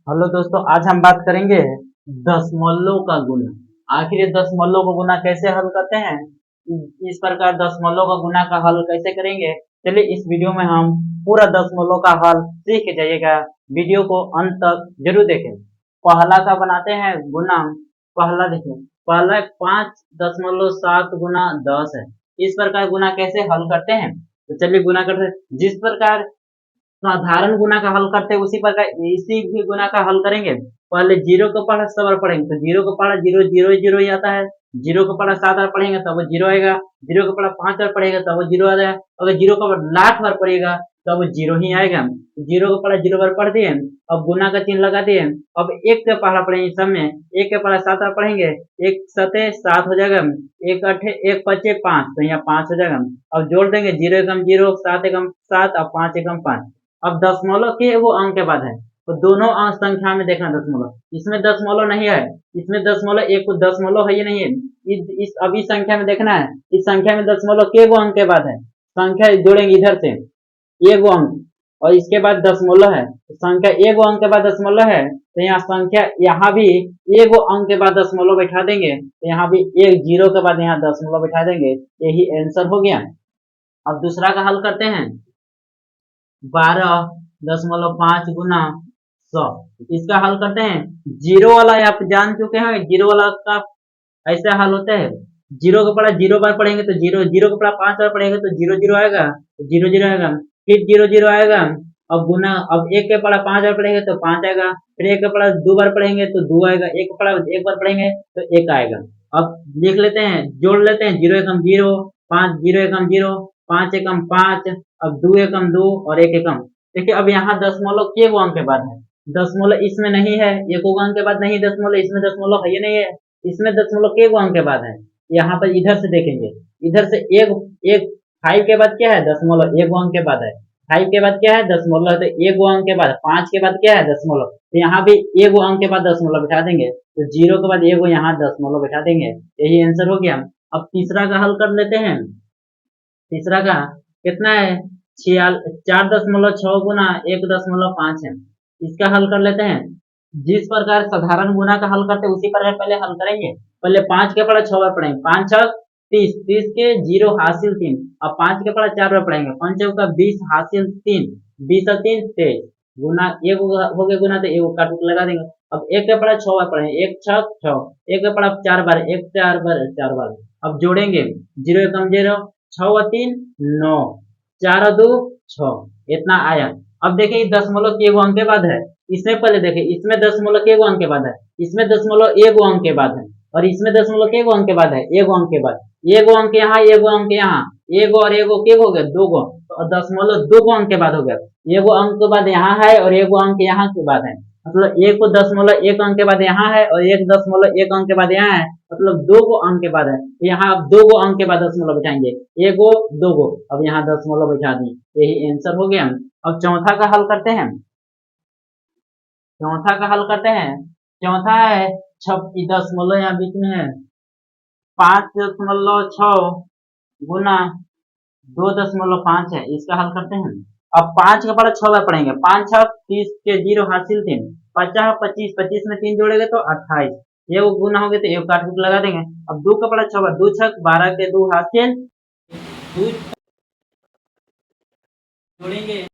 Hello दोस्तों, आज हम बात करेंगे दशमलव का गुना। आखिर ये दशमलव का गुना कैसे हल करते हैं। इस प्रकार दशमलव का गुना का हल कैसे करेंगे, चलिए इस वीडियो में हम पूरा दशमलव का हल सीख के जाइएगा। वीडियो को अंत तक जरूर देखें। पहला का बनाते हैं गुना। पहला देखिए, पहला 5.7 गुना 10 है। इस प्रकार गुना कैसे हल करते हैं, तो चलिए गुना करते हैं। जिस प्रकार साधारण गुना का हल करते हैं उसी प्रकार इसी भी गुना का हल करेंगे। पहले जीरो का पढ़ा 100 बार पढ़ेंगे तो जीरो का पढ़ा जीरो जीरो जीरो ही आता है। जीरो का पढ़ा 7 बार पढ़ेंगे तब वो जीरो आएगा। जीरो का पढ़ा 5 बार पढ़ेगा तब वो जीरो आ जाएगा। अगर जीरो का लाख बार पढ़ेगा तब वो जीरो ही आएगा। जीरो का पढ़ा जीरो बार पढ़ दिए, अब गुना का चिन्ह लगा दिए। अब एक का पढ़ा पढ़ेंगे सब में, एक का पढ़ा 7 बार पढ़ेंगे, एक सते 7 हो जाएगा, एक अठे एक पचे 5, तो यहाँ 5 हो जाएगा। अब जोड़ देंगे, जीरो एकम जीरो, 7 एकम 7 और 5 एकम 5। अब दशमलव के वो अंक के बाद है, तो दोनों अंक संख्या में देखना दशमलव, इसमें दशमलव नहीं है, इसमें दशमलव एक दशमलव है, ये नहीं है। इस अब इस संख्या में देखना है, इस संख्या में दशमलव के वो अंक के बाद है। संख्या जोड़ेंगे इधर से एक वो अंक और इसके बाद दशमलव है, तो संख्या एक अंक के बाद दशमलव है, तो यहाँ संख्या यहाँ भी एक अंक के बाद दशमलव बैठा देंगे, तो यहाँ भी एक जीरो के बाद यहाँ दशमलव बैठा देंगे। यही आंसर हो गया। अब दूसरा का हल करते हैं। 12.5 गुना 100, इसका हल करते हैं। जीरो वाला आप जान चुके हैं, जीरो वाला का ऐसा हल होता है। जीरो का पढ़ा जीरो बार पढ़ेंगे तो जीरो, जीरो का पढ़ा 5 बार पढ़ेंगे तो जीरो जीरो आएगा, तो जीरो जीरो आएगा, फिर जीरो जीरो आएगा। अब गुना, अब एक का पढ़ा 5 बार पढ़ेंगे तो 5 आएगा, फिर एक का पढ़ा 2 बार पढ़ेंगे तो 2 आएगा, एक का पढ़ा एक बार पढ़ेंगे तो 1 आएगा। अब लिख लेते हैं, जोड़ लेते हैं। जीरो एकम जीरो, 5 जीरो एकम जीरो, 5 एकम 5, अब 2 एकम 2 और 1 एकम। देखिए अब यहाँ दशमलव के वो अंक के बाद है, दशमलव इसमें नहीं है, एक अंक के बाद नहीं दशमलव, इसमें दशमलव है ये नहीं है, इसमें दशमलव के वो अंक के बाद है। यहाँ पर इधर से देखेंगे, इधर से एक एक 5 के बाद क्या है, दशमलव एक अंक के बाद है। 5 के बाद क्या है, दशमलव, तो एक अंक के बाद 5 के बाद क्या है, दशमलव, तो यहाँ भी एक अंक के बाद दशमलव बैठा देंगे, तो जीरो के बाद एक यहाँ दशमलव बैठा देंगे। यही आंसर हो गया। अब तीसरा का हल कर लेते हैं। तीसरा का कितना है, 4.6 गुना 1.5 है। इसका हल कर लेते हैं। जिस प्रकार साधारण गुना का हल करते हैं उसी प्रकार पहले हल करेंगे। पहले 5 के पढ़ा 6 बार पढ़ेंगे, 5 छक 30, 30 के जीरो हासिल 3, अब 5 के पढ़ा 4 बार पढ़ेंगे, 5 चौक का 20 हासिल 3, 20 और 3 23, गुना एक हो गया गुना, तो एक काट लगा देंगे। अब एक का पढ़ा 6 बार पढ़ेंगे, एक छक 6, एक का पढ़ा 4 बार, एक 4 बार। अब जोड़ेंगे, जीरो एकम जीरो, 6 और 3 9, 4 और 2 6, इतना आया। अब देखिए दशमलव के अंक के बाद है, इसमें पहले देखिए, इसमें दशमलव के अंक के बाद है, इसमें दशमलव एक अंक के बाद है, और इसमें दशमलव के अंक के बाद है, एक अंक के बाद, एक अंक यहाँ, एक अंक यहाँ, एक और एक के हो गया दो गो, तो दशमलव दो अंक के बाद हो गया। एक अंक के बाद यहाँ है और एक अंक यहाँ के बाद है, मतलब एक दशमलव एक अंक के बाद यहाँ है और एक दशमलव एक अंक के बाद यहाँ है, मतलब दो गो अंक के बाद है। तो यहाँ अब दो गो अंक के बाद दशमलव बैठाएंगे, एक गो दो गो, अब यहाँ दशमलव बैठा दी। यही आंसर हो गया। अब चौथा का हल करते हैं। चौथा का हल करते हैं। चौथा है 6 दशमलव यहाँ बीच में है, 5.6 गुना 2.5 है। इसका हल करते हैं। अब 5 का पढ़ा 6 बार पढ़ेंगे, 5 छक 30 के जीरो हासिल 3, 50 25, 25 में 3 जोड़ेंगे तो 28, ये वो गुना हो गए तो एक काट लगा देंगे। अब 2 का पढ़ा 6 बार, 2 छक 12 के 2 हासिल 2 जोड़ेंगे,